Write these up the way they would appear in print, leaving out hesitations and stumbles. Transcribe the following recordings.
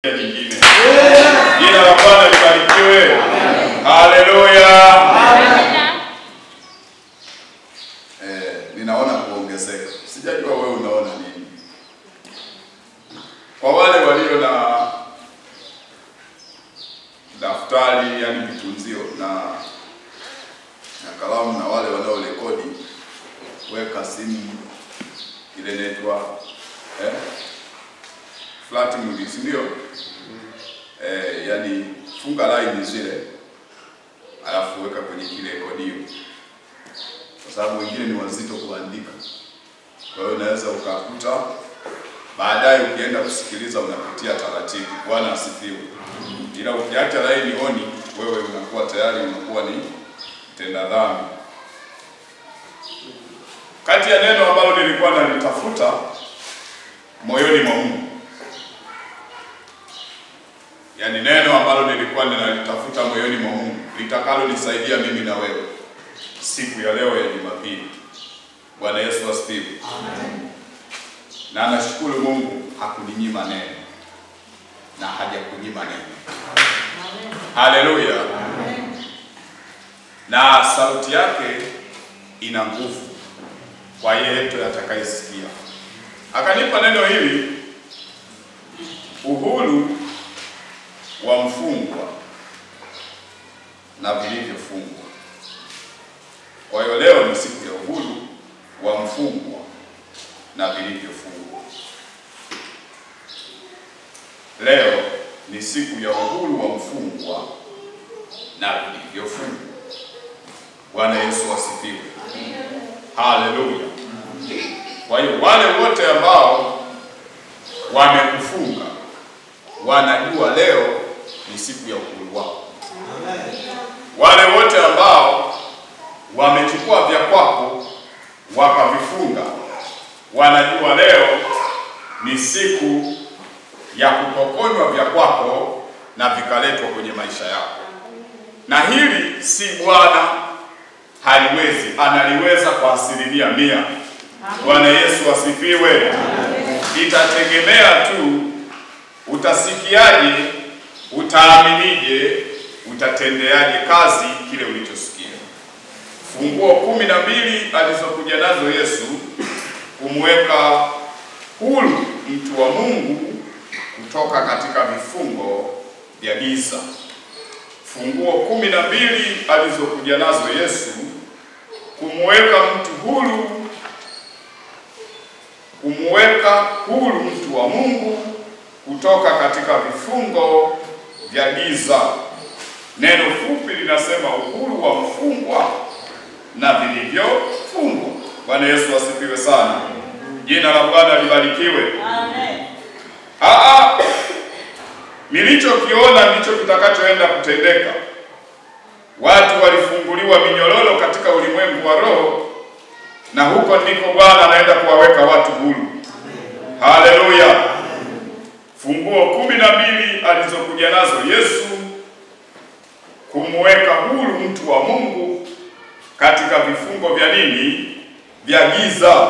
nyingine. Jina la Bwana libarikiwe. Haleluya. Ninaona kuongezeka. Sijajua wewe unaona nini. Kwa wale walio na daftari, yani vitunzio na kalamu, na wale wanaorekodi, weka simu ile inaitwa flat mode, ndio? Yani funga line zile, alafu weka kwenye kile rekodio, kwa sababu wengine ni wazito kuandika. Kwa hiyo unaweza ukakuta baadaye ukienda kusikiliza unapitia taratibu. Bwana asifiwe. Ila ukiacha line oni, wewe unakuwa tayari unakuwa ni mtenda dhambi. Kati ya neno ambalo nilikuwa nalitafuta moyoni mwa Mungu, yani neno ambalo nilikuwa ninalitafuta moyoni mwa Mungu litakalo nisaidia mimi na wewe siku ya leo ya Jumapili. Bwana Yesu asifiwe. Amen. Na nashukuru Mungu hakuninyima neno na hajakunyima neno. Amen. Haleluya. Amen. Na sauti yake ina nguvu kwa yeyote atakayesikia. Akanipa neno hili, uhuru wa mfungwa na vilivyofungwa. Kwa hiyo leo ni siku ya uhuru wa mfungwa na vilivyofungwa. Leo ni siku ya uhuru wa mfungwa na vilivyofungwa. Bwana Yesu asifiwe. Haleluya. Kwa hiyo wale wote ambao wamekufunga wanajua leo ni siku ya uhuru wao. Wale wote ambao wamechukua vya kwako wakavifunga wanajua leo ni siku ya kupokonywa vya kwako na vikaletwa kwenye maisha yako. Na hili si Bwana haliwezi, analiweza kwa 100%. Bwana Yesu asifiwe. Itategemea tu utasikiaje, utaaminije, utatendeaje kazi kile ulichosikia. Funguo 12 alizokuja nazo Yesu kumweka huru mtu wa Mungu kutoka katika vifungo vya giza. Funguo 12 alizokuja nazo Yesu kumweka mtu huru, mtu wa Mungu kutoka katika vifungo vya giza. Neno fupi linasema uhuru wa mfungwa na vilivyofungwa. Bwana Yesu asifiwe sana. Jina la Bwana libarikiwe. Amen. Nilichokiona ndicho kitakachoenda kutendeka. Watu walifunguliwa minyororo katika ulimwengu wa roho, na huko ndiko Bwana anaenda kuwaweka watu huru. Haleluya. Funguo 12 alizokuja nazo Yesu kumweka huru mtu wa Mungu katika vifungo vya nini? Vya giza.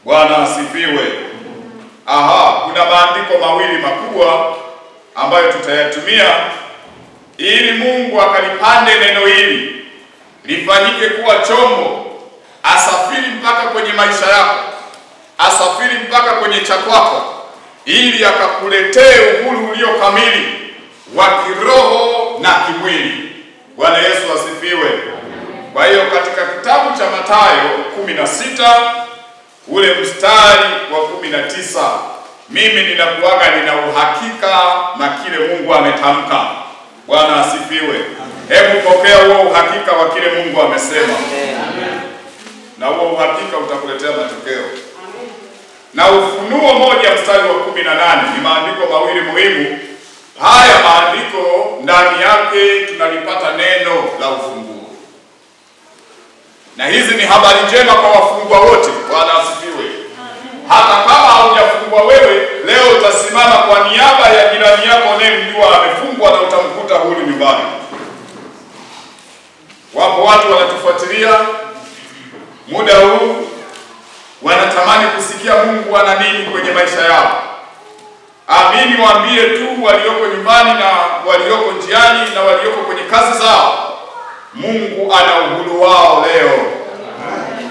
Bwana asifiwe. Kuna maandiko mawili makubwa ambayo tutayatumia ili Mungu akalipande neno hili lifanyike kuwa chombo, asafiri mpaka kwenye maisha yako, asafiri mpaka kwenye cha kwako, ili akakuletee uhuru ulio kamili wa kiroho na kimwili. Bwana Yesu asifiwe. Kwa hiyo katika kitabu cha Mathayo 16 ule mstari wa 19, mimi ninakuaga nina uhakika na kile Mungu ametamka. Bwana asifiwe. Hebu pokea huo uhakika wa kile Mungu amesema. Amen. Na huo uhakika utakuletea matokeo. Amen. Na Ufunuo 1 mstari wa 18 ni maandiko mawili muhimu. Haya maandiko ndani yake tunalipata neno la ufunguo. Na hizi ni habari njema kwa wafungwa wote. Bwana asifiwe. Hata kama haujafungwa wewe, leo utasimama kwa niaba ya jirani yako unayemjua amefungwa na utamkuta huru nyumbani. Wapo watu wanatufuatilia muda huu, wanatamani kusikia Mungu ana nini kwenye maisha yao. Amini waambie tu walioko nyumbani na walioko njiani na walioko kwenye kazi zao, Mungu ana uhuru wao leo.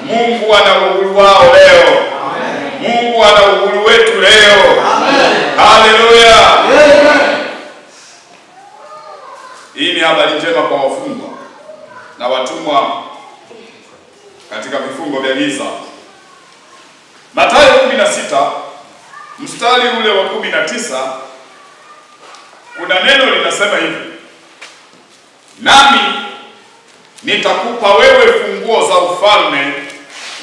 Mungu ana uhuru wao leo. Mungu ana uhuru wetu leo. Haleluya. Hii ni habari njema kwa wafungwa na watumwa katika vifungo vya giza. Mathayo 16 mstari ule wa 19, kuna neno linasema hivi: nami nitakupa wewe funguo za ufalme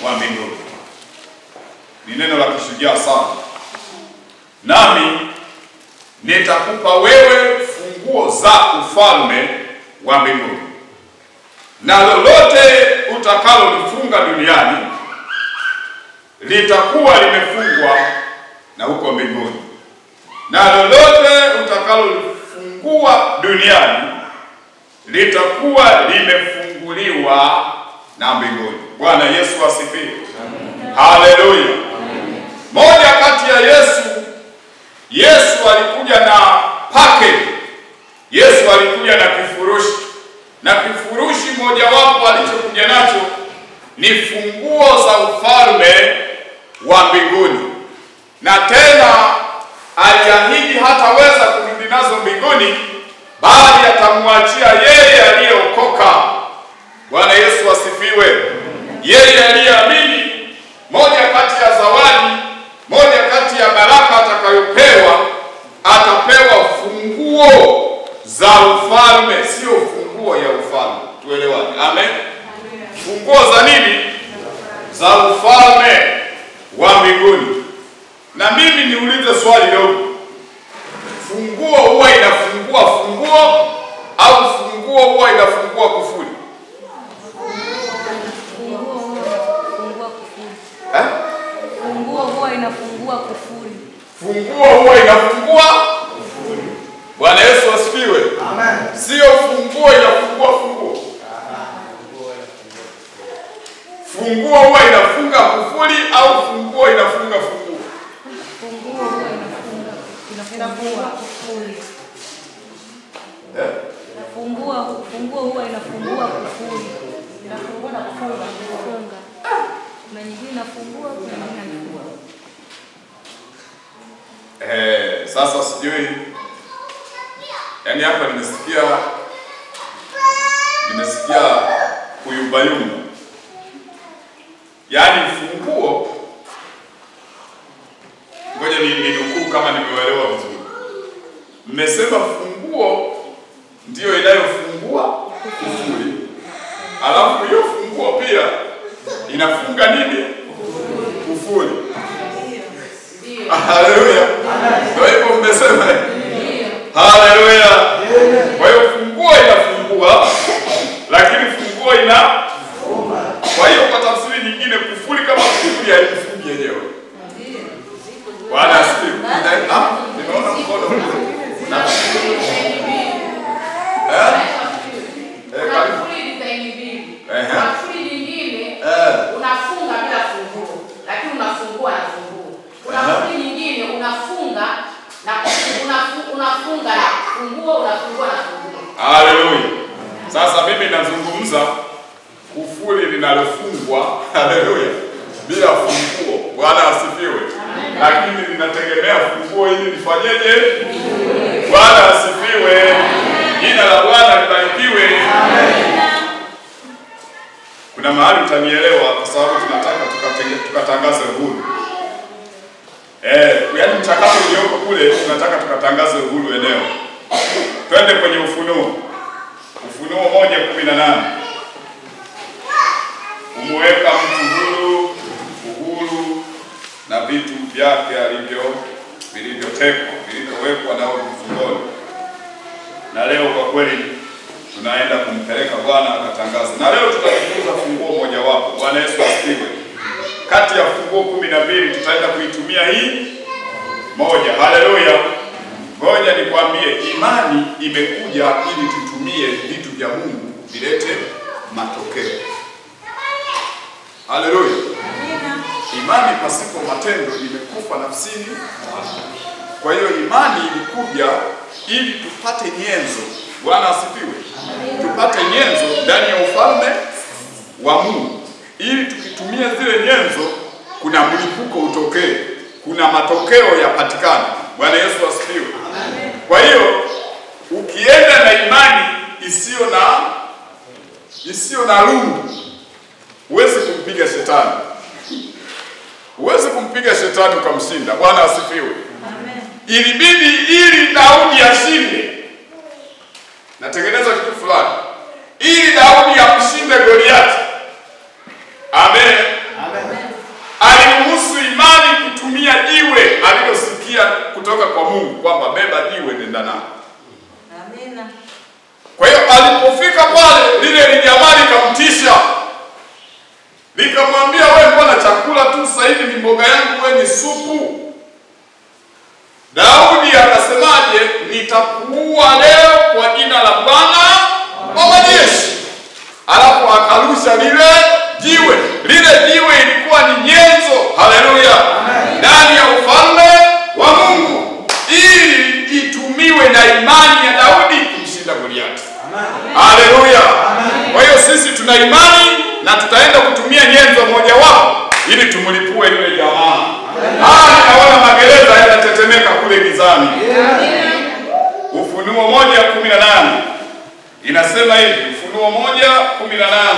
wa mbinguni. Ni neno la kishujaa sana. Nami nitakupa wewe funguo za ufalme wa mbinguni, na lolote utakalolifunga duniani litakuwa limefungwa na huko mbinguni, na lolote utakalolifungua duniani litakuwa limefunguliwa na mbinguni. Bwana Yesu asifiwe. Haleluya. Moja kati ya Yesu alikuja na package. Yesu alikuja na kifurushi, na kifurushi mojawapo alichokuja nacho ni funguo za ufalme wa mbinguni. Na tena aliahidi hataweza kurudi nazo mbinguni, bali atamwachia yeye aliyeokoka. Bwana Yesu asifiwe. Yeye aliyeamini, moja kati ya zawadi, moja kati ya baraka atakayopewa, atapewa funguo za ufalme, sio funguo ya ufalme. Tuelewane. Amen. Funguo za nini? Za ufalme wa mbinguni. Na mimi niulize swali leo, funguo huwa inafungua funguo au funguo huwa inafungua kufuli? Funguo huwa inafungua kufuli. Funguo huwa inafungua kufuli. Bwana Yesu asifiwe. Amen. Sio funguo inafungua funguo. Funguo huwa inafunga kufuli au funguo inafunga funguo? Funguo huwa inafungua kufuli. Funguo huwa inafungua kufuli. Inafungua na kufunga. Kuna nyingine inafungua, kuna nyingine inafungua. Sasa sijui, yaani hapa nimesikia kuyumbayumba. Yaani funguo, ngoja ninukuu kama nimeelewa vizuri. Mmesema funguo ndio inayofungua kufuli, alafu hiyo funguo pia inafunga nini? Kufuli. Haleluya. Ndio hivyo mmesema. Haleluya. Kwa hiyo funguo inafungua, lakini funguo inafunga. Kwa hiyo kwa tafsiri nyingine, kufuli kama kufuli haifungi yenyewe. Bwana asifiwe. Nimeona mkono. Kufuli nyingine unafunga bila funguo, lakini unafungua na funguo. Kuna kufuli nyingine unafunga na unafunga na funguo, unafungua na funguo. Haleluya. Sasa mimi nazungumza kufuli linalofungwa, haleluya, bila funguo. Bwana asifiwe. Lakini linategemea funguo ili lifanyeje? Bwana asifiwe. Jina la Bwana libarikiwe. Kuna mahali utanielewa kwa sababu tunataka tukatangaze uhuru. Yaani mchakato ulioko kule tunataka tukatangaze uhuru eneo. Twende kwenye Ufunuo. Ufunuo 1:18. Umweka mtu uhuru na vitu vyake vilivyowekwa nao vifungoni. Na leo kwa kweli tunaenda kumpeleka Bwana akatangaza. Na leo tutajifunza funguo moja wapo. Bwana Yesu asifiwe. Kati ya funguo 12 tutaenda kuitumia hii moja. Haleluya. Ngoja nikwambie, imani imekuja ili tutumie vitu vya Mungu vilete matokeo. Haleluya. Imani pasipo matendo imekufa nafsini. Kwa hiyo imani ilikuja ili tupate nyenzo. Bwana asifiwe. Tupate nyenzo ndani ya ufalme wa Mungu, ili tukitumia zile nyenzo kuna mlipuko utokee, kuna matokeo yapatikane. Bwana Yesu asifiwe. Kwa hiyo ukienda na imani isiyo na lungu, huwezi kumpiga shetani. Huwezi kumpiga shetani ukamshinda. Bwana asifiwe. Ilibidi ili Daudi ashinde, natengeneza kitu fulani, ili Daudi amshinde Goliati. Amen. Aliruhusu imani kutumia jiwe alilosikia kutoka kwa Mungu kwamba beba jiwe nenda nalo. Kwa hiyo alipofika pale, lile lijamaa likamtisha, likamwambia, wewe mbona chakula tu sasa hivi ni mboga yangu, wewe ni supu. Daudi akasemaje? Nitakuua leo kwa jina la Bwana wa majeshi. Alafu akarusha lile jiwe. Lile jiwe ilikuwa ni nyenzo, haleluya, ndani ya ufalme wa Mungu, ili itumiwe na imani ya Daudi kumshinda Goliati. Haleluya. Kwa hiyo sisi tuna imani na tutaenda kutumia nyenzo moja wapo ili tumlipue yule jamaa. Naona magereza yanatetemeka kule gizani. Ufunuo 1:18 inasema hivi. Ufunuo 1:18.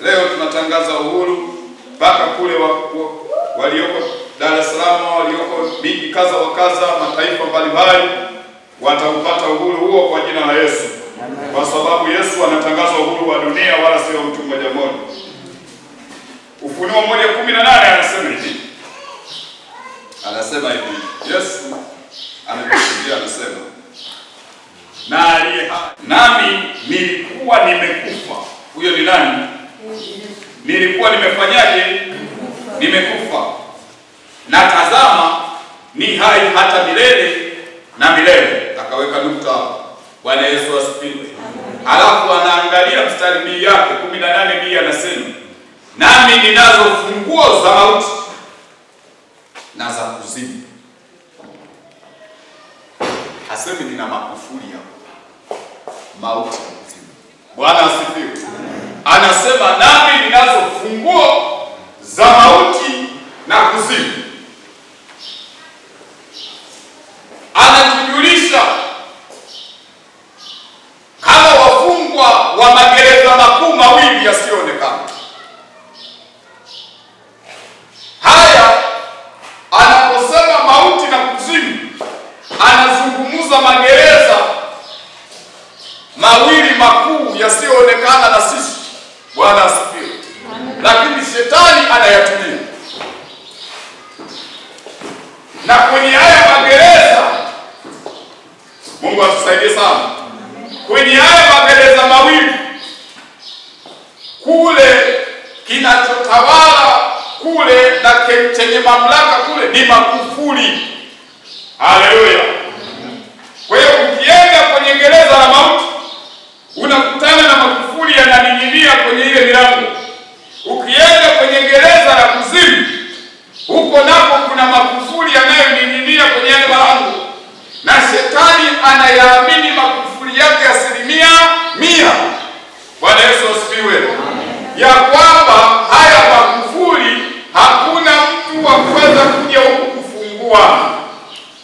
Leo tunatangaza uhuru mpaka kule walioko Dar es Salaam, walioko miji kaza wa kaza, mataifa mbalimbali wataupata uhuru huo kwa jina la Yesu. Kwa sababu Yesu anatangaza uhuru wa dunia, wala sio mtu mmoja mmoja. Ufunuo 1:18 anasema hivi. Yesu anakusudia, anasema, na aliye hai, nami nilikuwa nimekufa. Huyo ni nani? Nilikuwa nimefanyaje? Nimekufa. Na tazama ni hai hata milele na milele. Akaweka nukta hapo. Bwana Yesu asifiwe. Alafu anaangalia mstari 2 yake 18 anasema, nami ninazo funguo za mauti na za kuzimu. Hasemi nina makufuri hapo, mauti na kuzimu. Bwana asifiwe. Anasema nami ninazo funguo za mauti na kuzimu. Anatujulisha kama wafungwa wa magereza makuu mawili yasiyoonekana. Haya, anaposema mauti na kuzimu, anazungumza magereza mawili makuu yasiyoonekana na sisi. Bwana asifiwe. Lakini shetani anayatumia. Na kwenye haya magereza, Mungu atusaidie sana. Kwenye haya magereza mawili, kule kinachotawala kule na chenye mamlaka kule ni makufuri. Haleluya. Kwa hiyo ukienda kwenye gereza la mauti, unakutana na makufuri yananing'inia kwenye ile milango. Ukienda kwenye gereza la kuzimu, huko nako kuna makufuri yanayoning'inia kwenye ile milango. Na shetani anayaamini makufuri yake 100%. Bwana Yesu asifiwe. Ya kwamba haya makufuri hakuna mtu wa kwanza kuja huku kufungua.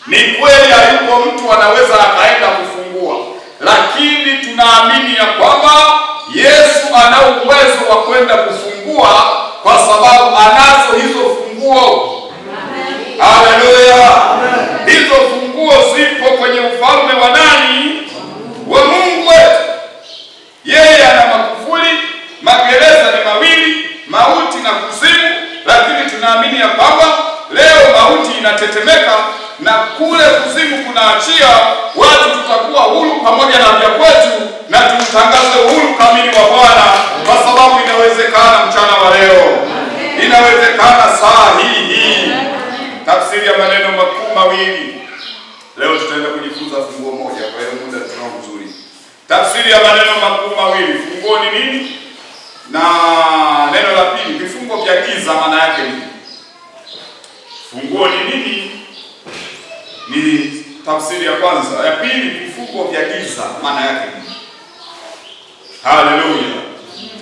Ni kweli hayupo mtu anaweza akaenda kufungua, lakini tunaamini ya kwamba Yesu ana uwezo wa kwenda kufungua, kwa sababu anazo hizo funguo. Haleluya. Hizo funguo zipo kwenye ufalme wa nani? Wa Mungu wetu. Yeye ana makufuri. Magereza ni mawili, mauti na kuzimu, lakini tunaamini ya kwamba leo mauti inatetemeka na kule kuzimu kunaachia. Watu tutakuwa huru pamoja na vya kwetu, na tutangaze uhuru kamili wa Bwana, kwa sababu inawezekana mchana wa leo. Inawezekana saa hii. Tafsiri ya maneno makuu mawili. Leo tutaenda kujifunza funguo moja, kwa hiyo muda tunao mzuri. Tafsiri ya maneno makuu mawili. Funguo ni nini? Na neno la pili, vifungo vya giza maana yake nini? Funguo ni nini Ni tafsiri ya kwanza. Ya pili, vifungo vya giza maana yake ni. Haleluya.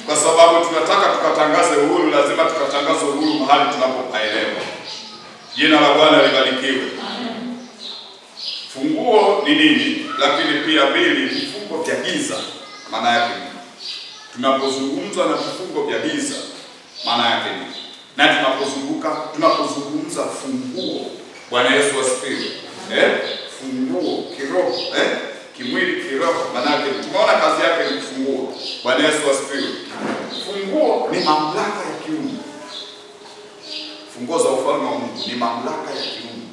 Kwa sababu tunataka tukatangaze uhuru, lazima tukatangaze uhuru mahali tunapopaelewa. Jina la Bwana libarikiwe. Funguo ni nini? Lakini pia mbili, vifungo vya giza maana yake ni. Tunapozungumza na vifungo vya giza maana yake ni. Na tunapozungumza funguo, Bwana Yesu asifiwe. Funguo kiroho, kimwili kiroho, maana yake tumeona kazi yake ni kufungua. Bwana Yesu asifiwe. Funguo ni mamlaka ya kiungu. Funguo za ufalme wa Mungu ni mamlaka ya kiungu.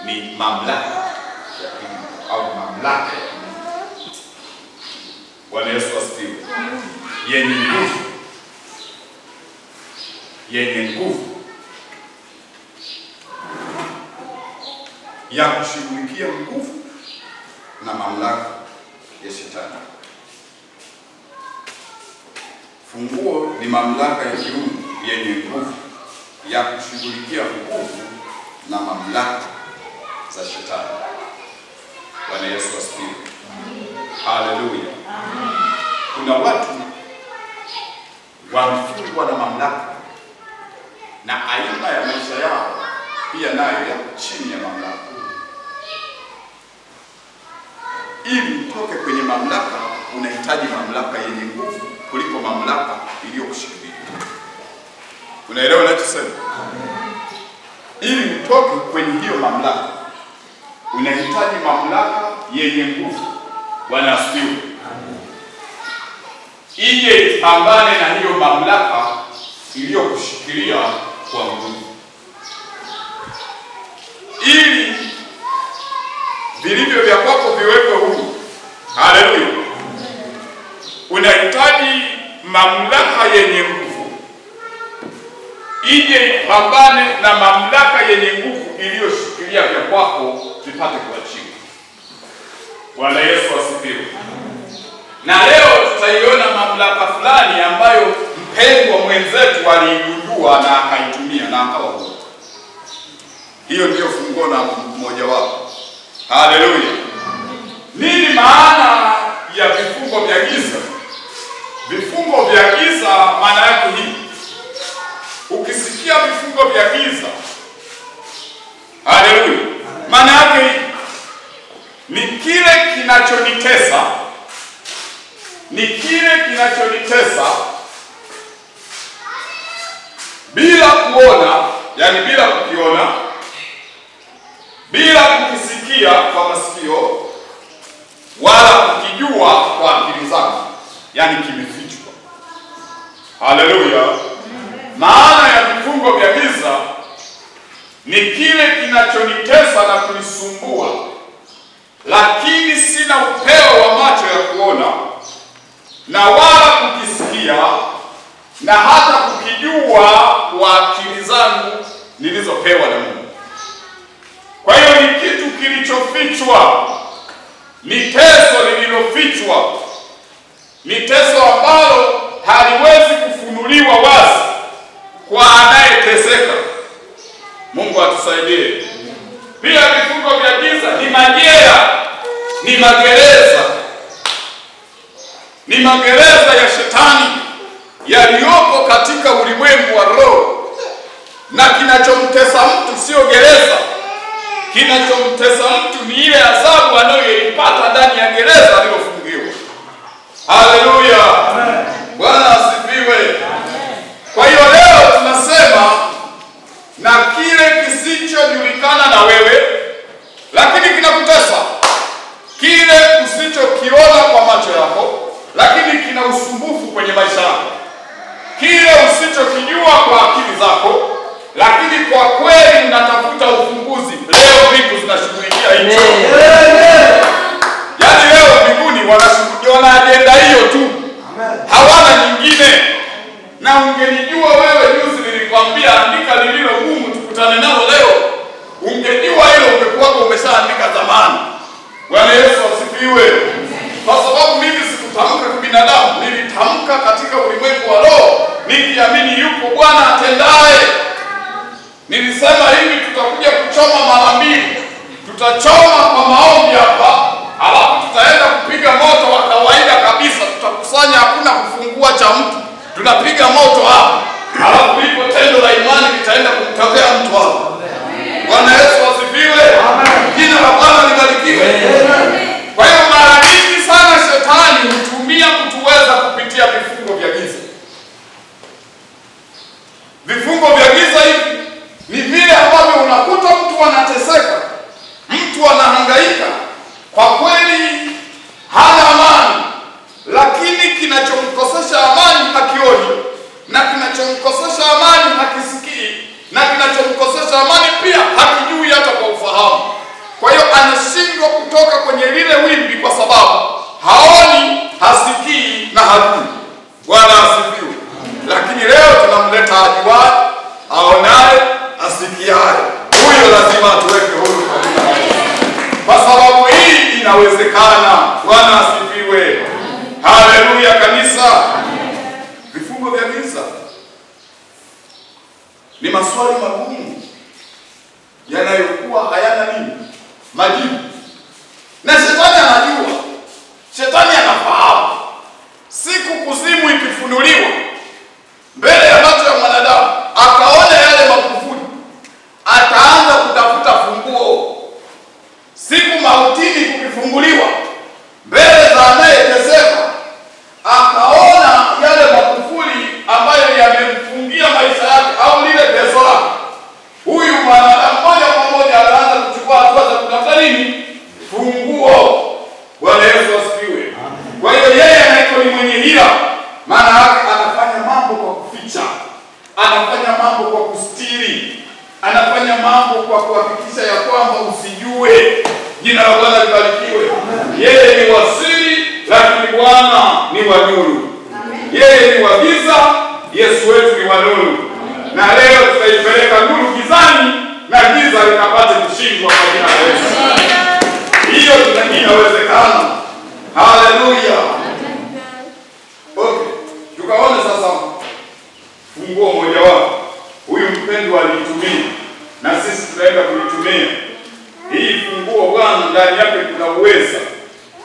Ni mamlaka ya kiungu au mamlaka ya kiungu. Bwana Yesu asifiwe. Yenye nguvu. Yenye nguvu ya kushughulikia nguvu na mamlaka ya shetani. Funguo ni mamlaka ya kiungu yenye nguvu ya kushughulikia nguvu na mamlaka za shetani. Bwana Yesu asifiwe. Haleluya. Kuna watu wamefungwa na mamlaka na aina ya maisha yao pia nayo yako chini ya mamlaka. Ili utoke kwenye mamlaka, unahitaji mamlaka yenye nguvu kuliko mamlaka iliyokushikilia. Unaelewa ninachosema? Ili utoke kwenye hiyo mamlaka, unahitaji mamlaka yenye nguvu. Bwana asifiwe. Ije pambane na hiyo mamlaka iliyokushikilia kwa nguvu. Ili vilivyo vya kwako viwekwe huru. Haleluya. Unahitaji mamlaka yenye nguvu. Ije pambane na mamlaka yenye nguvu iliyoshikilia vya kwako vipate kuachiwa. Bwana Yesu asifiwe. Na leo tutaiona mamlaka fulani ambayo mpendwa mwenzetu aliigundua na akaitumia na akawa huru. Hiyo ndiyo funguo na mmoja wapo. Haleluya. Nini maana ya vifungo vya giza? Vifungo vya giza maana yake hii. Ukisikia vifungo vya giza, haleluya, maana yake hii ni kile kinachonitesa, bila kuona, yani bila kukiona, bila kukisikia kwa masikio, wala kukijua kwa akili zangu, yani kimefichwa. Haleluya. Maana ya vifungo vya giza ni kile kinachonitesa na kunisumbua, lakini sina upeo wa macho ya kuona na wala kukisikia na hata kukijua kwa akili zangu nilizopewa na Mungu. Kwa hiyo ni kitu kilichofichwa, ni teso lililofichwa, ni teso ambalo haliwezi kufunuliwa wazi kwa anayeteseka. Mungu atusaidie. Pia vifungo vya giza ni majela, ni magereza. Ni magereza ya shetani yaliyopo katika ulimwengu wa roho. Na kinachomtesa mtu sio gereza. Kinachomtesa mtu ni ile adhabu anayoipata ndani ya gereza alilofungiwa. Haleluya. Bwana asifiwe. Kwa hiyo leo tunasema na kile kisichojulikana na wewe lakini kinakutesa, kile usichokiona kwa macho yako lakini kina usumbufu kwenye maisha yako, kile usichokijua kwa akili zako lakini kwa kweli unatafuta ufumbuzi. Leo mbingu zinashughulikia hicho. Yaani leo mbinguni wana ajenda hiyo tu, hawana nyingine. Na ungelijua wewe, juzi nilikwambia andika lililo gumu tukutane nalo leo, ungejua hilo ungekuwa umeshaandika zamani. Bwana Yesu asifiwe. Kwa sababu mimi sikutamka kibinadamu, nilitamka katika ulimwengu wa roho, nikiamini yupo Bwana atendaye. Nilisema hivi tutakuja kuchoma mara mbili. Tutachoma kwa maombi hapa, alafu tutaenda kupiga moto wa kawaida kabisa. Tutakusanya, hakuna kufungua cha mtu. Tunapiga moto hapa. Alafu lipo tendo la imani litaenda kumtokea mtu hapa. Bwana Yesu asifiwe. Jina la Bwana libarikiwe. Kwa hiyo mara nyingi sana shetani hutumia kutuweza kupitia vifungo vya giza. Vifungo vya giza hivi ni vile ambavyo unakuta mtu anateseka, mtu anahangaika, kwa kweli hana amani, lakini kinachomkosesha amani hakioni, na kinachomkosesha amani hakisikii, na kinachomkosesha amani pia hakijui hata kwa ufahamu. Kwa hiyo anashindwa kutoka kwenye lile wimbi kwa sababu haoni, hasikii na hajui. Bwana asifiwe. Lakini leo tunamleta ajuaye, aonaye, asikiaye. Huyo lazima tuweke huru kabisa. Kwa sababu hii inawezekana. Bwana asifiwe. Haleluya kanisa. Vifungo vya giza ni maswali magumu yanayokuwa hayana nini? Majibu. Na shetani anajua. Shetani anafahamu. Siku kuzimu ikifunuliwa mbele ya macho ya mwanadamu, akaona yale makufuri, ataanza kutafuta funguo. Siku mautini kukifunguliwa mbele za anayeteseka, akaona yale makufuri ambayo yamemfungia maisha yake au lile teso lake, huyu mwanadamu moja kwa moja anaanza kuchukua hatua za kutafuta nini? Funguo. Bwana Yesu asifiwe. Kwa hiyo yeye anaitwa ni mwenye hila, maana yake anafanya mambo kwa kuficha, anafanya mambo kwa kustiri, anafanya mambo kwa kuhakikisha ya kwamba usijue. Jina la Bwana libarikiwe. Yeye ni wa siri, lakini Bwana ni wa nuru. Yeye ni wa giza, Yesu wetu ni wa nuru. Na leo tutaipeleka nuru gizani na giza likapate kushindwa kwa jina la Yesu. Hiyo inawezekana. Haleluya. Okay. Tukaone sasa funguo moja wapo. Huyu mpendwa alitumia na sisi tunaenda kuitumia. Hii funguo Bwana, ndani yake kuna uweza.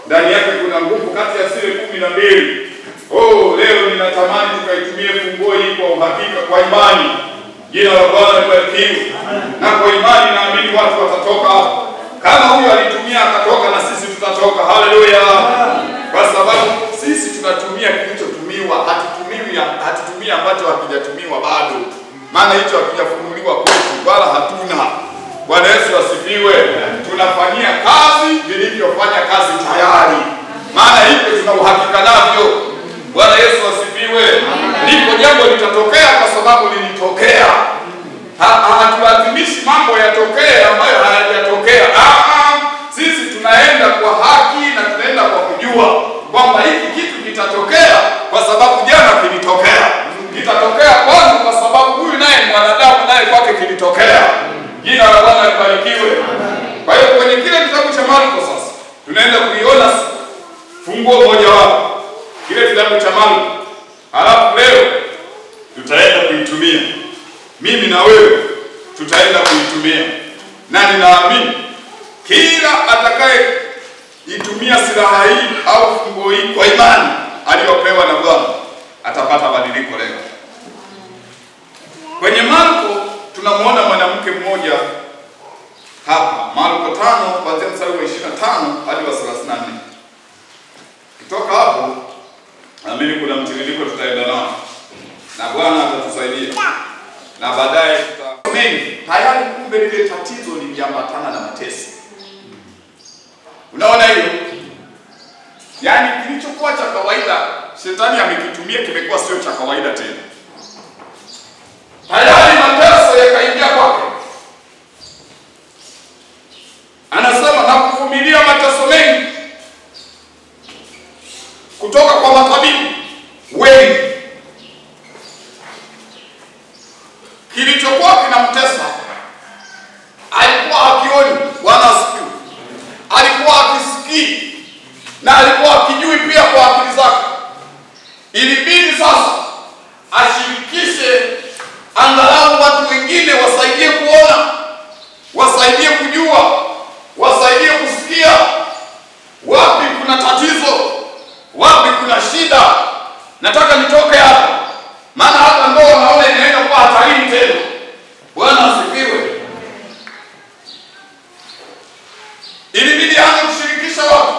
Ndani yake kuna nguvu kati ya zile 12. Oh, leo ninatamani tukaitumie funguo hii kwa uhakika, kwa imani. Jina la Bwana libarikiwe. Na kwa imani naamini watu watatoka hapo. Kama huyu alitumia akatoka, na sisi tutatoka. Haleluya. Kwa sababu sisi tunatumia kilichotumiwa, hatutumii ambacho hakijatumiwa bado. Maana hicho hakijafunuliwa kwetu, wala hatuna. Bwana Yesu asifiwe. Tunafanyia kazi vilivyofanya kazi tayari. Maana hivyo tuna uhakika navyo. Bwana Yesu asifiwe. Ndipo jambo litatokea kwa sababu lilitokea. Hatulazimishi mambo yatokee ambayo hayajatokea. Sisi tunaenda kwa haki na tunaenda kwa kujua kwamba hiki kitu kitatokea kwa sababu jana kilitokea. Kitatokea kwangu kwa sababu huyu naye mwanadamu naye kwake kilitokea. Jina la Bwana libarikiwe. Kwa hiyo kwenye kile kitabu cha Marko sasa tunaenda kuiona funguo moja wapo. Kile kitabu cha Marko. Halafu leo tutaenda kuitumia. Mimi na wewe tutaenda kuitumia. Na ninaamini kila atakaye itumia silaha hii au funguo hii kwa imani aliyopewa na Bwana atapata badiliko leo. Kwenye Marko tunamuona mwanamke mmoja hapa. Marko 5 kuanzia mstari wa 25 hadi wa 34. Kitoka hapo naamini kuna mtiririko tutaenda nao. Na Bwana atatusaidia. Na baadaye mengi tayari, kumbe lile tatizo liliambatana na mateso. Unaona hiyo? Yaani kilichokuwa cha kawaida shetani amekitumia kimekuwa sio cha kawaida tena. Tayari mateso yakaingia kwake. Anasema na kuvumilia mateso mengi kutoka kwa matabibu wengi. Kilichokuwa kinamtesa alikuwa hakioni. Bwana asifiwe. Alikuwa akisikii na alikuwa akijui pia kwa akili zake. Ilibidi sasa ashirikishe angalau watu wengine wasaidie nataka nitoke hapa, maana hapa ndoa naona inaenda kwa hatarini tena. Bwana asifiwe. Ilibidi aanze kushirikisha watu,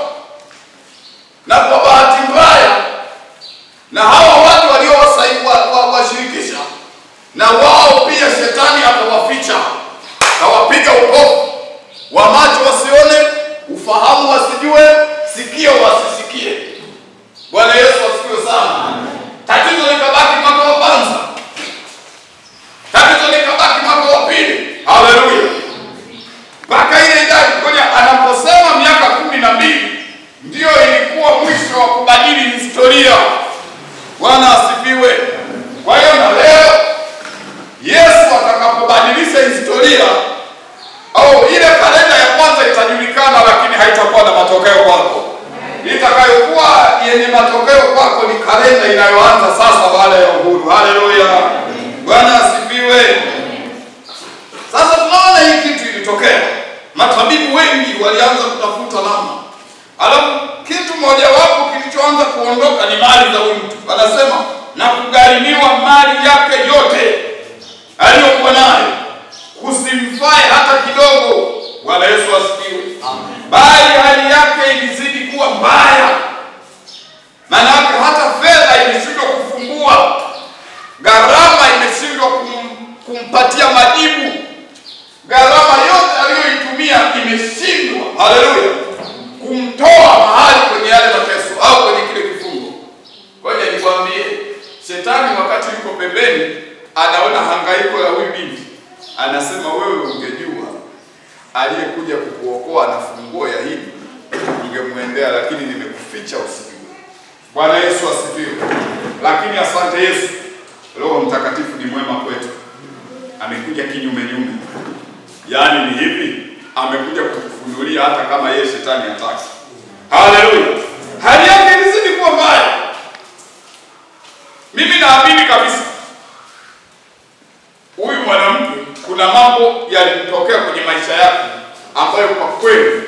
na kwa bahati mbaya na hawa watu waliowashirikisha na wao pia shetani akawaficha, akawapiga upofu wa macho wasione, ufahamu wasijue, sikio wasisikie. Bwana Yesu asifiwe sana. Tatizo likabaki mwaka wa kwanza, tatizo likabaki mwaka wa pili. Haleluya. Mpaka ile idadi koja anaposema miaka 12 ndio ilikuwa mwisho wa kubadili historia. Bwana asifiwe. Kwa hiyo na leo Yesu atakapobadilisha historia, au ile kalenda ya kwanza itajulikana, lakini haitakuwa na matokeo kwako. Itakayokuwa yenye matokeo kwako ni kalenda inayoanza sasa baada ya uhuru. Haleluya. Bwana asifiwe. Sasa tunaona hii kitu ilitokea. Matabibu wengi walianza kutafuta namna. Alafu kitu moja wapo kilichoanza kuondoka ni mali za huyu mtu. Anasema na kugharimiwa mali yake yote aliyokuwa nayo, kusimfae hata kidogo. Bwana Yesu asifiwe. Bali hali yake ilizidi kuwa mbaya. Maana hata fedha ilishindwa kufungua, gharama imeshindwa kumpatia majibu, gharama yote aliyoitumia imeshindwa, haleluya, kumtoa mahali kwenye yale mateso au kwenye kile kifungo. Ngoja nikwambie, shetani wakati yuko pembeni anaona hangaiko la huyu binti, anasema wewe ungejua aliyekuja kukuokoa na funguo ya hili ungemwendea, lakini nimekuficha usijue. Bwana Yesu asifiwe. Lakini asante Yesu, Roho Mtakatifu ni mwema kwetu, amekuja kinyume nyume. Yaani ni hivi, amekuja kukufunulia hata kama yeye shetani hataki. Haleluya. Hali yake ilizidi kuwa mbaya. Mimi naamini kabisa huyu mwanamke kuna mambo yalimtokea kwenye maisha yake ambayo kwa kweli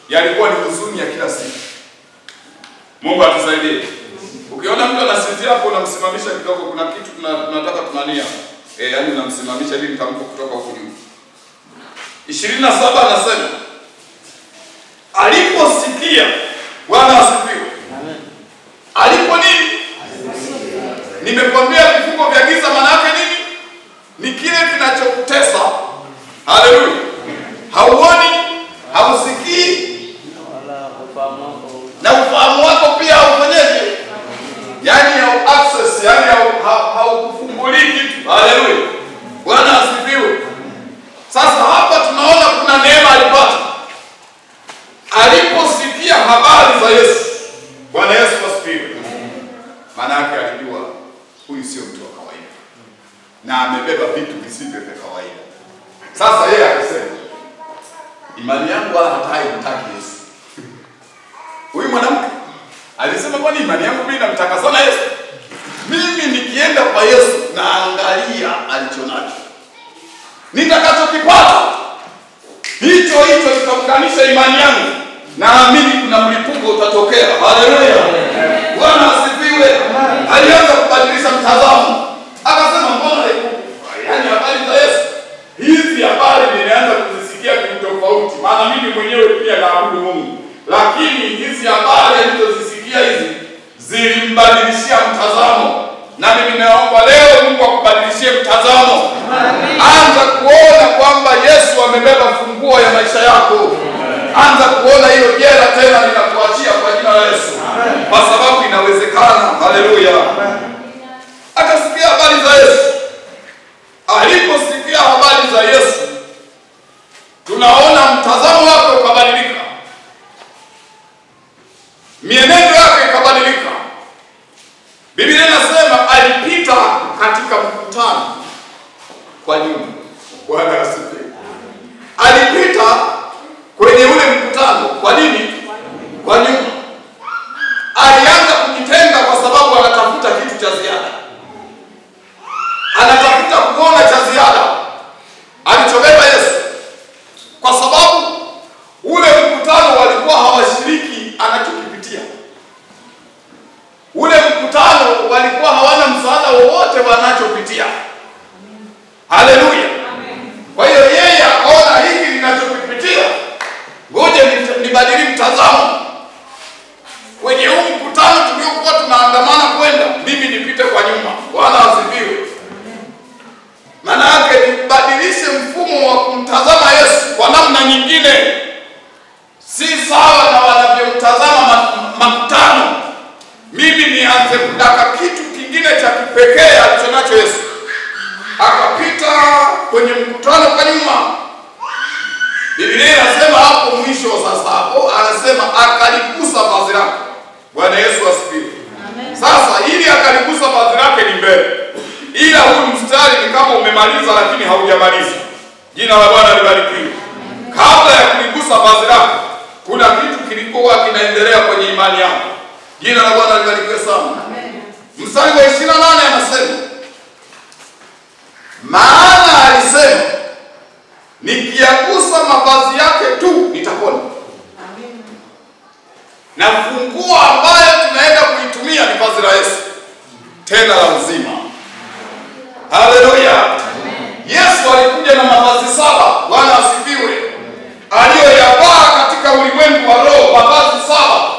yalikuwa ni huzuni ya kila siku. Mungu atusaidie. Ukiona mtu anasinzia hapo unamsimamisha kidogo, kuna kitu tunataka tunania. Yaani unamsimamisha ili mtamko kutoka huko juu. 27 anasema aliposikia. Bwana asifiwe. Amen. Alipo nini? Nimekwambia vifungo vya giza maana yake nini? Ni kile kinachokutesa. Haleluya. Hauoni, hausikii, na ufahamu wako pia haufanyeje? Yaani access, yaani haukufungulii kitu. Haleluya. Bwana asifiwe. Sasa hapa tunaona kuna neema alipata aliposikia habari za Yesu. Bwana Yesu asifiwe. Maana yake alijua huyu sio mtu wa kawaida na amebeba vitu visivyo vya kawaida. Sasa yeye akasema, imani yangu wala haimtaki Yesu. Huyu mwanamke alisema, kwani imani yangu mimi namtaka sana Yesu? Mimi nikienda kwa Yesu naangalia alichonacho, nitakachokipata hicho kitaunganisha imani yangu, naamini kuna mlipuko utatokea. Haleluya. Bwana asifiwe. Alianza kubadilisha mtazamo, akasema mbona yaani habari za Yesu hizi habari nilianza kuzisikia kitofauti, maana mimi mwenyewe pia naabudu Mungu, lakini hizi habari alizozisikia hizi zilimbadilishia mtazamo. Na mimi naomba leo Mungu akubadilishie mtazamo. Anza kuona kwamba Yesu amebeba funguo ya maisha yako. Anza kuona hilo jela tena linakuachia kwa jina la Yesu. Kwa sababu inawezekana. Haleluya. Akasikia habari za Yesu. Aliposikia habari za Yesu, tunaona mtazamo wake ukabadilika, mienendo yake ikabadilika. Biblia inasema alipita katika mkutano kwa nyuma. Bwana asifiwe. Alipita kwenye ule mkutano kwa nini? Kwa nyuma. Alianza kujitenga kwa sababu anatafuta kitu cha ziada. Anatafuta kuona cha ziada alichobeba Yesu. Kwa sababu ule mkutano walikuwa hawashiriki anachokipitia. Ule mkutano wengine si sawa na wanavyomtazama makutano. Mimi nianze kutaka kitu kingine cha kipekee alichonacho Yesu. Akapita kwenye mkutano kwa nyuma. Biblia inasema hapo mwisho sasa hapo anasema akaligusa vazi lake. Bwana Yesu asifiwe. Sasa ili akaligusa vazi lake ni mbele. Ila huu mstari ni kama umemaliza lakini haujamaliza. Jina la Bwana libarikiwe. Kabla ya kuligusa vazi lake kuna kitu kilikuwa kinaendelea kwenye imani yako. Jina la Bwana libarikiwe sana. Mstari wa 28 anasema, maana alisema nikiagusa mavazi yake tu nitapona. Na funguo ambayo tunaenda kuitumia ni vazi la Yesu, tena la uzima. Haleluya. Yesu alikuja na mavazi 7, Bwana asifiwe, aliyoyavaa katika ulimwengu wa roho, mavazi 7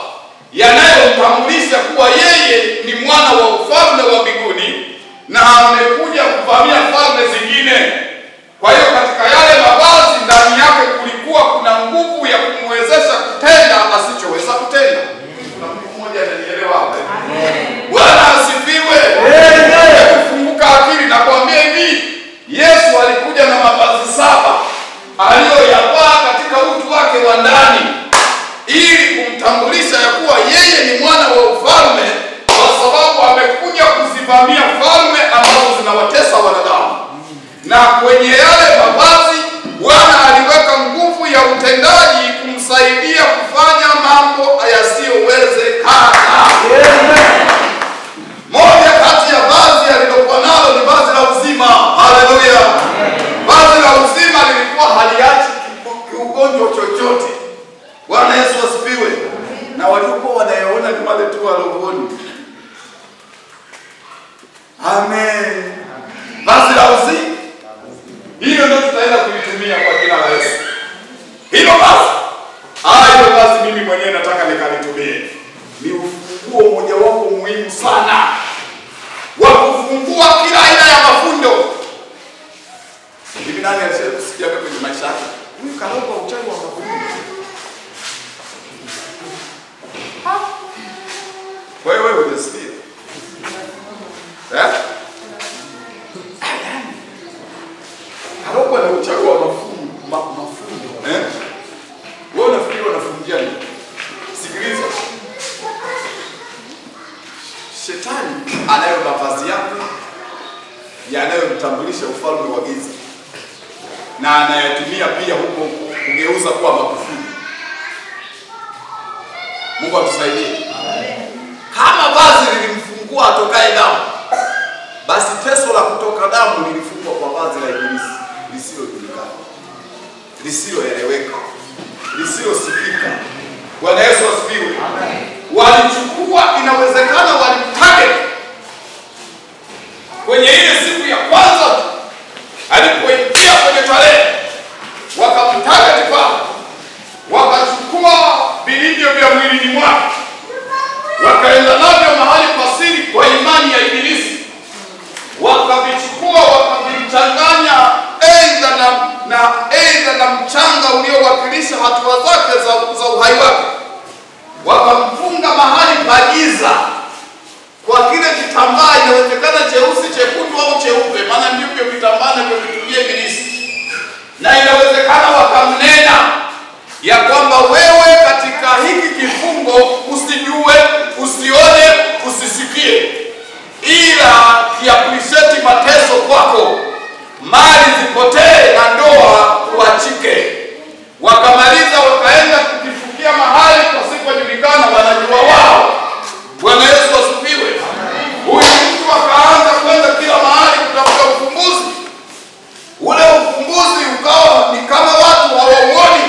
yanayomtambulisha kuwa yeye ni mwana wa ufalme wa mbinguni na amekuja kuvamia falme zingine. Kwa hiyo katika yale mavazi ndani yake kulikuwa kuna nguvu ya kumwezesha kutenda asichoweza kutenda. Kuna mtu mmoja ananielewa hapa? Bwana asifiwe. Kufunguka akili na kuambia hivi, Yesu alikuja na mavazi 7 aliyoyavaa katika utu wake wa ndani ili kumtambulisha ya kuwa yeye ni mwana wa ufalme, kwa sababu amekuja kuzivamia falme ambazo zinawatesa wanadamu. Na kwenye yale mavazi Bwana aliweka nguvu ya utendaji kumsaidia kufanya mambo yasiyowezekana. Moja kati ya vazi alilokuwa nalo ni vazi la uzima. Haleluya. Vazi la uzima lilikuwa haliachi kiugonjwa chochote. Bwana Yesu asifiwe. Na waliokuwa wanayaona ni wale tu walioona. Amen. Vazi la uzima, hiyo ndio tutaenda kuitumia kwa jina la Yesu. Hilo basi, hiyo basi mimi mwenyewe nataka nikalitumie. Ni ufunguo mojawapo muhimu sana wa kufungua kila aina ya mafundo. Hivi nani alisikia kwenye maisha yake? Huyu kanaopa uchawi wa mafundo. Wewe unasikia? Harokuwa na uchawi wa mafundo. Wewe unafikiri wanafungia nini? Sikiliza. Shetani anayo mavazi yake yanayomtambulisha ufalme wa giza, na anayatumia pia huko kugeuza kuwa makufundi. Mungu atusaidie. Kama vazi lilimfungua atokae damu, basi teso la kutoka damu lilifungwa kwa vazi la ibilisi lisilojulikana, lisiloeleweka, lisilosikika. Bwana Yesu asifiwe. Walichukua, inawezekana walimtarget kwenye ile siku ya kwanza alipoingia kwenye tarehe, wakamtarget pale, wakachukua vilivyo vya mwilini mwake, wakaenda navyo mahali pasiri kwa imani ya ibilisi, wakavichukua wakavichanganya aidha na mchanga uliowakilisha hatua zake za uhai wake, wakamfunga mahali pa giza kwa kile kitambaa, inawezekana cheusi, chekundu au cheupe, maana ndivyo vitambaa vinavyotumia ibilisi. Na inawezekana wakamnena ya kwamba wewe katika hiki kifungo usijue, usione, usisikie, ila kiappreciate mateso kwako, mali zipotee na ndoa uachike. Wakamaliza wakaenda kukifukia mahali pasipojulikana, wanajua wao. Bwana Yesu asifiwe. Huyu mtu akaanza kwenda kila mahali kutafuta ufumbuzi. Ule ufumbuzi ukawa ni kama watu hawauoni,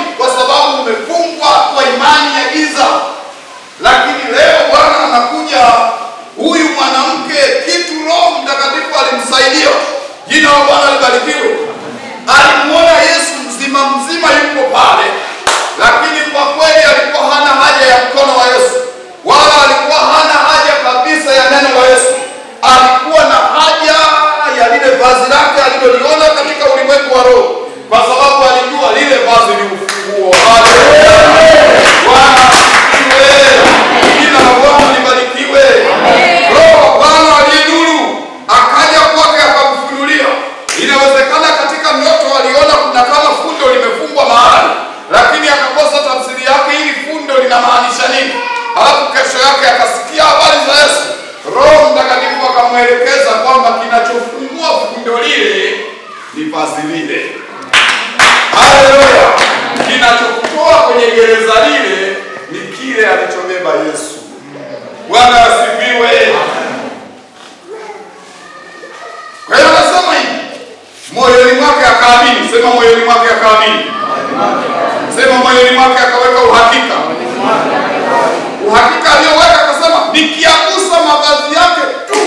inamaanisha nini? Halafu kesho yake akasikia habari za Yesu. Roho Mtakatifu akamwelekeza kwamba kinachofungua fundo lile ni vazi lile. Haleluya! Kinachokutoa kwenye gereza lile ni kile alichobeba Yesu. Bwana asifiwe. Kwa hiyo anasema hivi, moyoni mwake akaamini. Sema moyoni mwake akaamini. Sema moyoni mwake akaweka uhakika. Uhakika aliyoweka akasema, nikiagusa mavazi yake tu.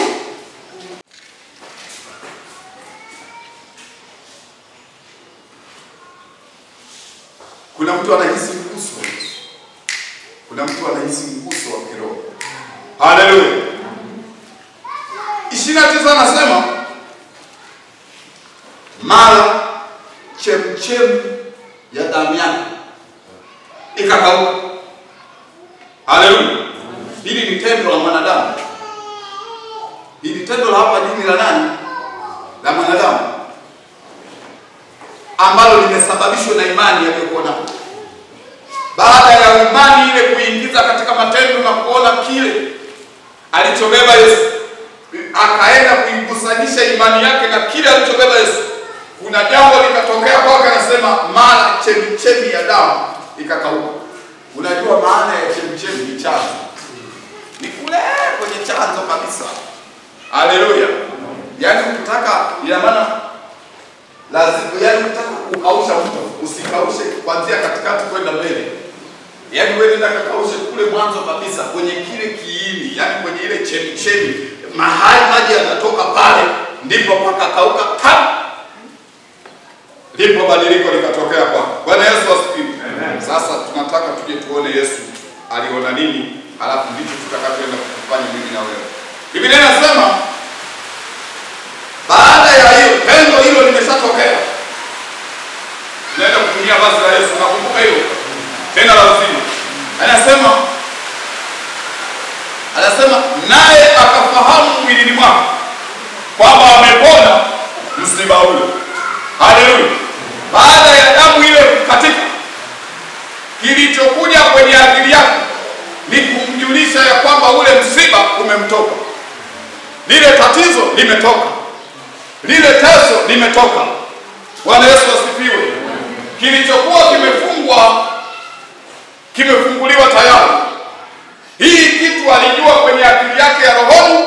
Kuna mtu anahisi mguso wa Yesu. Kuna mtu anahisi mguso wa kiroho. Haleluya. 29 anasema, mara chemchemi ya damu yake ikakauka. Haleluya. Hili ni tendo la mwanadamu. Hili tendo la hapa jini la nani? La mwanadamu, ambalo limesababishwa na imani aliyokuwa nayo. Baada ya imani ile kuingiza katika matendo na kuona kile alichobeba Yesu, akaenda kuikusanyisha imani yake na kile alichobeba Yesu, kuna jambo likatokea kwake. Anasema mara chemchemi ya damu ikakauka. Unajua maana ya chemchemi ni chanzo. Ni kule kwenye chanzo kabisa. Haleluya. Yaani ukitaka, ina maana lazima, yaani ukitaka kukausha mto, usikaushe kuanzia katikati kwenda mbele. Yaani wewe nenda kakaushe kule mwanzo kabisa kwenye kile kiini, yaani kwenye ile chemchemi, mahali maji yanatoka pale, ndipo pakakauka kama. Ndipo badiliko likatokea kwa. Bwana Yesu asifiwe. Sasa tunataka tuje tuone Yesu aliona nini, halafu ndicho tutakachoenda kufanya mimi na wewe. Biblia inasema baada ya hiyo tendo hilo limeshatokea, naenda kutumia vazi la Yesu. Nakumbuka hiyo tena la uzima. Anasema naye akafahamu mwilini mwake kwamba amepona msiba ule. Haleluya. Baada ya damu ile katika, kilichokuja kwenye akili yake ni kumjulisha ya kwamba ule msiba umemtoka. Lile tatizo limetoka. Lile teso limetoka. Bwana Yesu asifiwe. Kilichokuwa kimefungwa kimefunguliwa tayari. Hii kitu alijua kwenye akili yake ya rohoni,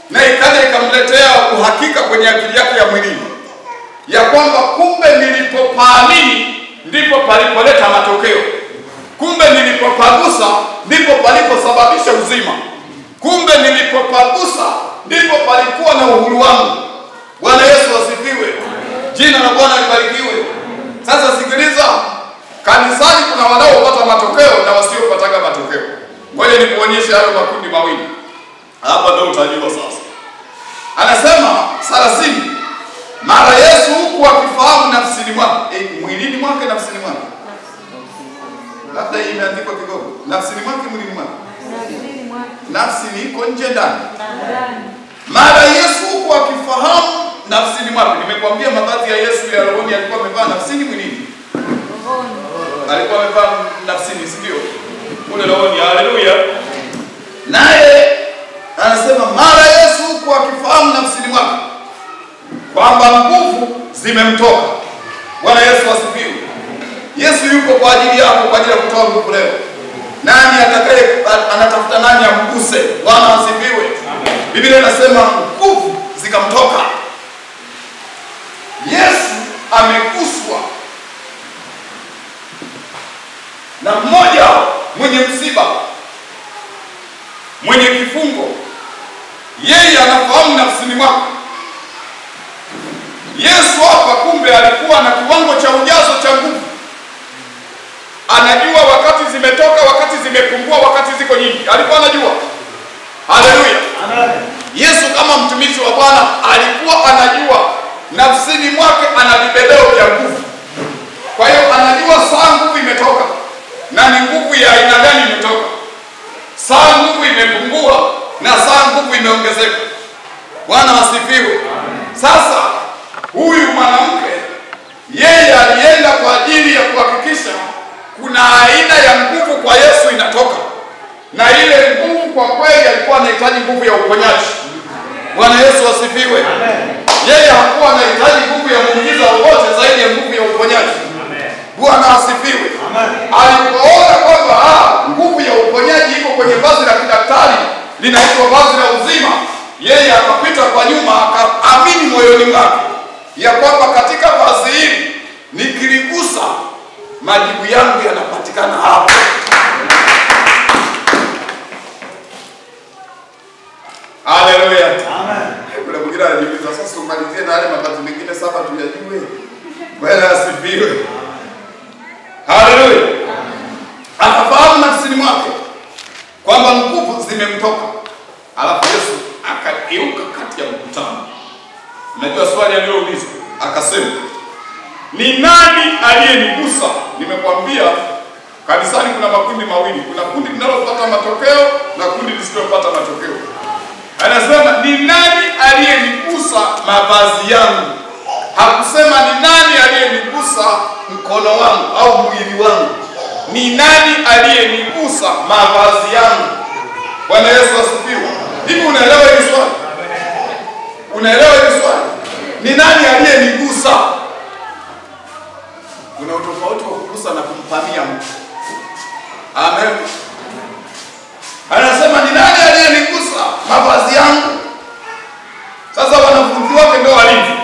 na ikaja ikamletea uhakika kwenye akili yake ya mwilini ya kwamba kumbe nilipopaamini ndipo palipoleta matokeo. Kumbe nilipopagusa ndipo paliposababisha uzima. Kumbe nilipopagusa ndipo palikuwa na uhuru wangu. Bwana Yesu asifiwe. Jina la Bwana libarikiwe. Sasa sikiliza, kanisani kuna wanaopata matokeo na wasiopataga matokeo. Ngoja nikuonyeshe hayo makundi mawili. Hapa ndio utajua sasa. Anasema 30, mara Yesu huku akifahamu nafsini mwake, mwilini mwake, nafsini mwake. Labda hii imeandikwa kidogo. Nafsini mwake, mwilini mwake. Nafsi ni iko nje, ndani. Mara Yesu huku akifahamu nafsini mwake. Nimekwambia mavazi ya Yesu ya rohoni alikuwa amevaa nafsini, mwilini. Alikuwa amevaa nafsini, si ndio? Kule rohoni. Haleluya. Naye anasema mara Yesu huku akifahamu nafsini mwake kwamba nguvu zimemtoka. Bwana Yesu asifiwe. Yesu yuko kwa ajili yako, kwa ajili ya kutoa nguvu leo. Nani atakaye anatafuta nani amguse? Bwana asifiwe. Biblia inasema nguvu zikamtoka. Yesu ameguswa na mmoja mwenye msiba, mwenye kifungo. Yeye anafahamu nafsini mwake. Yesu hapa kumbe alikuwa na kiwango cha ujazo cha nguvu. Anajua wakati zimetoka, wakati zimepungua, wakati ziko nyingi. Alikuwa anajua. Haleluya. Yesu kama mtumishi wa Bwana alikuwa anajua nafsini mwake ana vibebeo vya nguvu. Kwa hiyo anajua saa nguvu imetoka na ni nguvu ya aina gani imetoka. Saa nguvu imepungua na saa nguvu imeongezeka. Bwana asifiwe. Sasa huyu mwanamke yeye alienda kwa ajili ya kuhakikisha kuna aina ya nguvu kwa Yesu inatoka. Na ile nguvu kwa kweli alikuwa anahitaji nguvu ya uponyaji. Bwana Yesu asifiwe. Yeye hakuwa anahitaji nguvu ya muujiza wowote zaidi ya nguvu ya uponyaji. Bwana asifiwe. Alipoona kwamba nguvu ya uponyaji iko kwenye vazi la kidaktari, linaitwa vazi la uzima, yeye akapita kwa nyuma, akaamini moyoni mwake ya kwamba katika vazi hili nikiligusa majibu yangu yanapatikana hapo. Haleluya. Amen. Kuna mwingine anajiuliza sasa umalizie na yale mavazi mengine 7 tuyajue. Bwana asifiwe. Haleluya. Akafahamu nafsini mwake kwamba nguvu zimemtoka. Alafu Yesu akageuka kati ya mkutano. Unajua swali aliloulizwa, akasema, "Ni nani aliyenigusa?" Nimekwambia kanisani kuna makundi mawili. Kuna kundi linalopata matokeo na kundi lisilopata matokeo. Anasema, "Ni nani aliyenigusa mavazi yangu?" Hakusema ni nani aliyenigusa mkono wangu au mwili wangu. Ni nani aliyenigusa mavazi yangu? Bwana Yesu asifiwe. Hivi unaelewa hili swali? Unaelewa hili swali? Ni nani aliyenigusa? Kuna utofauti wa kugusa na kumpamia mtu. Amen. Anasema ni nani aliyenigusa mavazi yangu? Sasa wanafunzi wake ndio walivyo.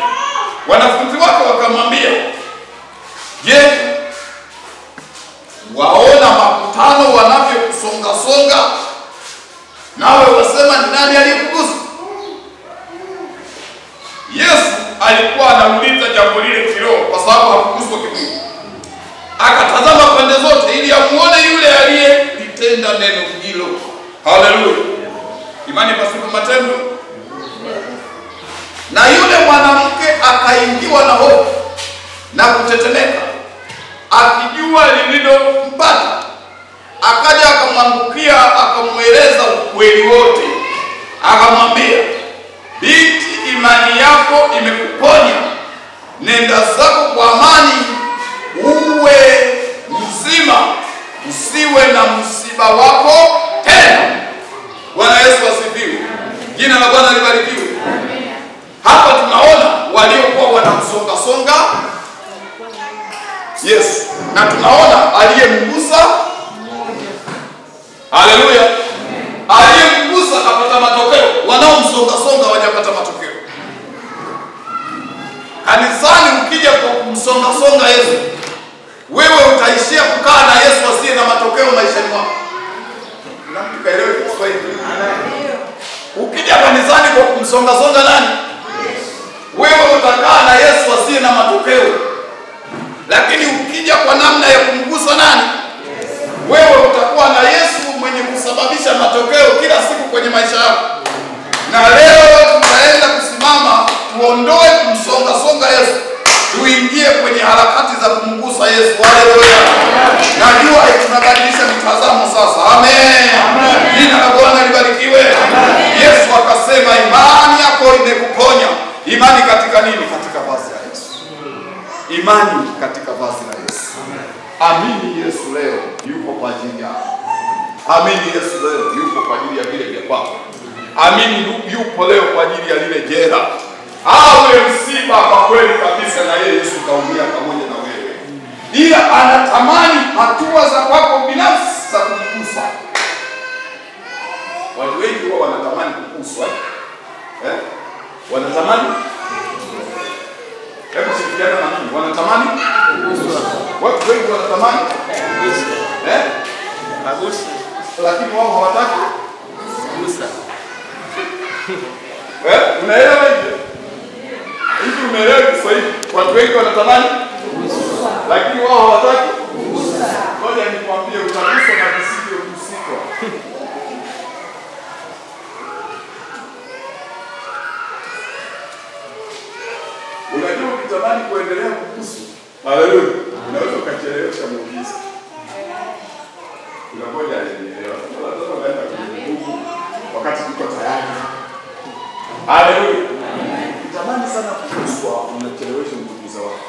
Wanafunzi wake wakamwambia, "Je, waona makutano wanavyokusonga songa, nawe wasema ni nani aliyekugusa?" Yesu alikuwa anauliza jambo lile kiroho kwa sababu hakuguswa kimwili. Akatazama pande zote ili amuone yule aliyelitenda neno hilo. Haleluya. Imani pasipo matendo. Na yule mwanamke akaingiwa na hofu na kutetemeka, akijua lililompata. Akaja akamwangukia, akamweleza ukweli wote. Akamwambia, "Binti, imani yako imekuponya. Nenda zako kwa amani, uwe mzima, usiwe na msiba wako tena." Bwana Yesu asifiwe. Jina la Bwana libarikiwe. Hapa tunaona waliokuwa wanamsonga songa Yesu, na tunaona aliyemgusa. Haleluya. Aliyemgusa akapata matokeo, wanaomsonga songa hawajapata matokeo. Kanisani ukija kwa kumsonga songa Yesu, wewe utaishia kukaa na Yesu asiye na matokeo maishani mwako. Unaelewa Kiswahili? Ukija kanisani kwa kumsonga songa nani? Wewe utakaa na Yesu asiye na matokeo. Lakini ukija kwa namna ya kumgusa nani? Wewe utakuwa na Yesu mwenye kusababisha matokeo kila siku kwenye maisha yako. Na leo tutaenda kusimama tuondoe kumsonga songa Yesu, tuingie kwenye harakati za kumgusa Yesu. Haleluya. Najua tunabadilisha mitazamo sasa. Amen. Jina la Bwana libarikiwe. Yesu akasema, "Imani yako imekuponya." Imani katika nini? Katika vazi la Yesu. Imani katika vazi la Yesu. Amini Yesu leo yuko kwa ajili yako. Amini Yesu leo yuko kwa ajili ya vile vya kwako. Amini yupo leo kwa ajili ya lile jera. Ule msiba kwa kweli kabisa, na yeye Yesu kaumia pamoja na wewe. Ila anatamani hatua za kwako binafsi za kumgusa. Watu wengi huwa wanatamani kuguswa. Wanatamani? Hebu shirikiana na mimi. Wanatamani? Watu wengi wanatamani? Kugusa. Lakini wao hawataki kugusa. Unaelewa hivi? Hivi umeelewa Kiswahili? Watu wengi wanatamani kugusa, lakini wao hawataki kugusa. Ngoja nikwambie, utagusa na visivyo kusikwa. Unajua ukitamani kuendelea kugusa, haleluya, unaweza ukachelewesha muujiza. Kuna moja alielewa. Lazima uende kwa Mungu wakati uko tayari. Haleluya. Ukitamani sana kuguswa, unachelewesha muujiza wako.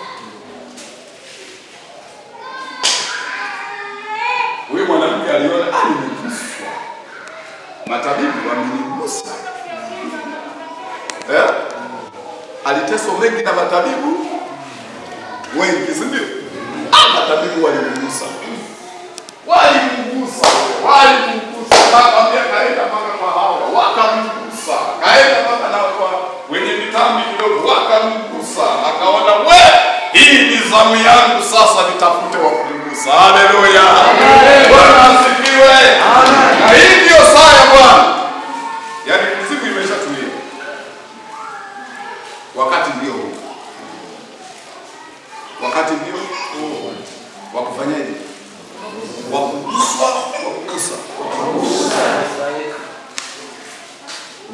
Huyu mwanamke aliona nimeguswa. Matabibu wamenigusa. Aliteswa mengi na matabibu wengi, si ndio? Matabibu walimgusa. Akamwambia kaenda mpaka kwa Hawa, wakamgusa. Kaenda mpaka na kwa wenye vitambi kidogo, wakamgusa. Akaona hii ni zamu yangu sasa, nitafute wa kumgusa. Haleluya. Bwana asifiwe. Na hii ndio saa ya Bwana. Yaani kuzimu imeshatulia. Wakati ndio huu. Wakati ndio huu. Wa kufanyaje? Wa kuguswa, wa kugusa.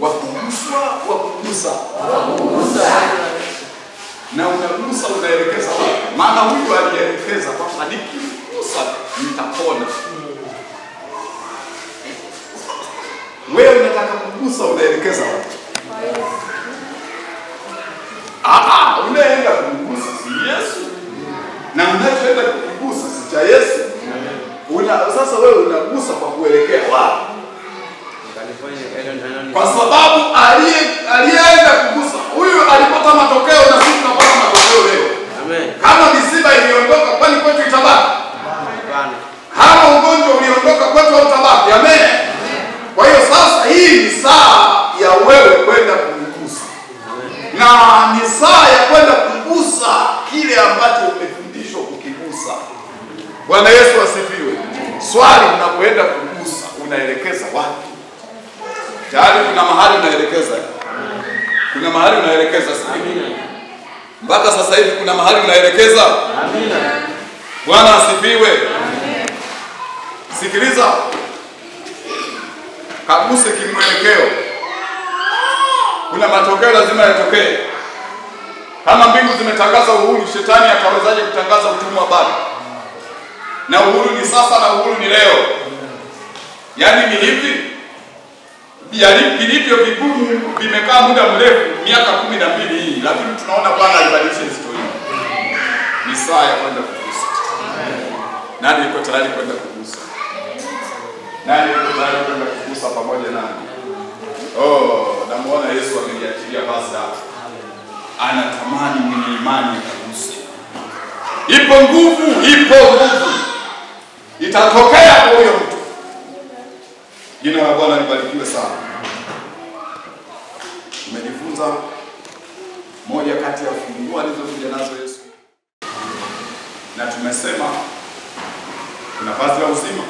Wa kuguswa, wa kugusa. Na unagusa, unaelekeza wapi? Maana huyu alielekeza kwamba nikigusa nitapona. Wewe unataka kugusa, unaelekeza wapi? Unaenda kugusa si Yesu. Na unachoenda kugusa si cha Yesu. Sasa wewe unagusa kwa kuelekea wapi? Kwa sababu aliyeenda kugusa huyu alipata matokeo, na sisi tunapata matokeo leo. Amen. Kama misiba iliondoka, kwani kwetu itabaki? Hapana. Kama ugonjwa uliondoka, kwetu utabaki. Amen. Kwa hiyo sasa hii ni saa ya wewe kwenda kugusa. Na ni saa ya kwenda kugusa kile ambacho umefundishwa kukigusa. Bwana Yesu asifiwe. Swali, unapoenda kugusa unaelekeza wapi? Tayari kuna mahali unaelekeza. Kuna mahali unaelekeza sasa. Amina. Mpaka sasa hivi kuna mahali unaelekeza. Amina. Bwana asifiwe. Amen. Sikiliza. Kaguse kimwelekeo. Kuna matokeo lazima yatokee. Kama mbingu zimetangaza uhuru, shetani atawezaje kutangaza utumwa bado? Na uhuru ni sasa, na uhuru ni leo. Yaani ni hivi. Vilivyo vigumu vimekaa muda mrefu, miaka 12 hii, lakini tunaona Bwana alibadilisha historia. Ni saa ya kwenda kugusa. Nani yuko tayari kwenda kugusa? Nani yuko tayari kwenda kugusa pamoja nani? Namuona Yesu ameniachilia basi hapa. Anatamani mwenye imani akaguse. Ipo nguvu, itatokea kwa huyo mtu. Jina la Bwana libarikiwe sana. Tumejifunza moja kati ya funguo alizokuja nazo Yesu. Na tumesema kuna vazi la uzima.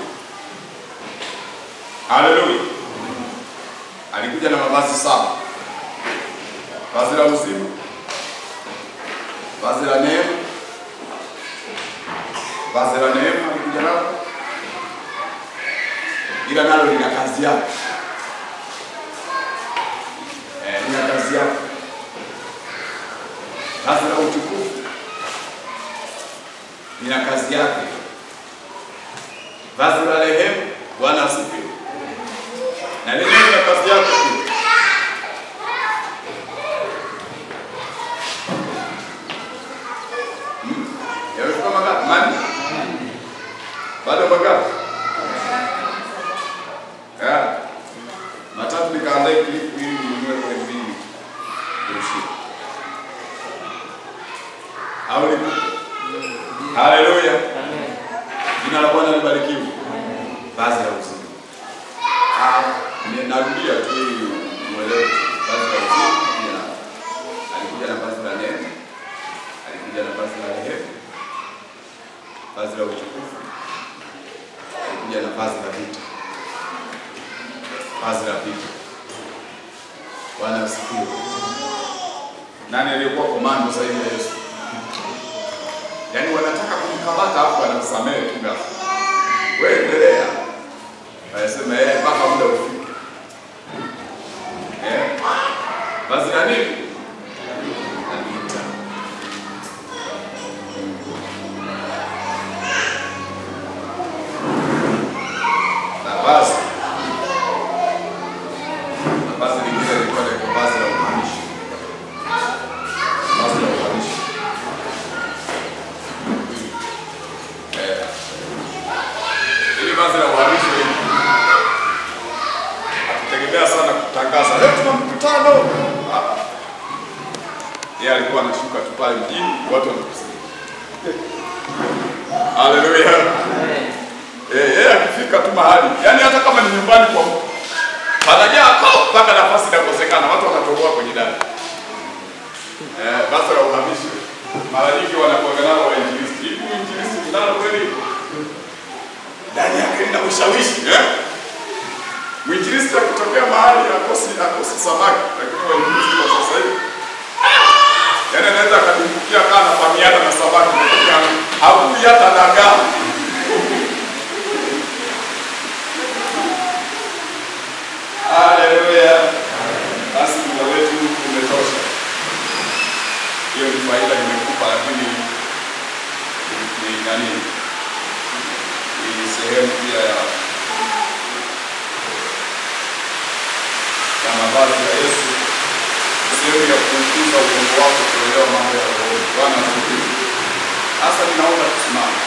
Haleluya. Alikuja na mavazi 7. Vazi la uzima, vazi la neema, vazi la neema alikuja nalo. Ila nalo lina kazi yake. Lina kazi yake. Vazi la utukufu lina kazi yake. Vazi la rehema, Bwana asifiwe, na lenyewe lina kazi yake pia. Yamefika mangapi? Mani? Bado mangapi? Matatu nikaandae klipu ili mwenyewe kwa mbili. Haleluya. Jina la Bwana libarikiwe. Vazi la uzima. Narudia tu ili muelewe. Vazi la uzima alikuja na vazi la neema. Alikuja na vazi la rehema. Vazi la utukufu. Alikuja na vazi la vita. Vazi la vita. Bwana asifiwe. Nani aliyekuwa komando zaidi ya Yesu? Yaani wanataka kumkamata hapo, anamsamehe tu ngapi. Wewe endelea. Anasema mpaka muda ufike. Vazi la nini? kongamano. Yeye alikuwa anashuka tu pale mjini, watu wanakusikia. Haleluya. Yeye akifika tu mahali, yani hata kama ni nyumbani kwa mtu, panajaa mpaka nafasi inakosekana, watu wanatoboa kwenye ndani. Basi la uhamisho. Mara nyingi wanakuwa nao wainjilisti. Hivi injilisti ndio kweli? Ndani yake ina ushawishi, Mwinjilisti akitokea mahali akosi samaki, lakini wainjilisti kwa sasa hivi yaani anaweza akadumbukia kana familiana na samaki kwa hakui hata dagaa. Haleluya. Basi muda wetu umetosha. Hiyo ni faida nimekupa, lakini ni nani? Ni sehemu pia ya mavazi ya Yesu, sehemu ya kukuza ubongo wako kuelewa mambo ya roho. Bwana asifiwe. Sasa ninaomba tusimame.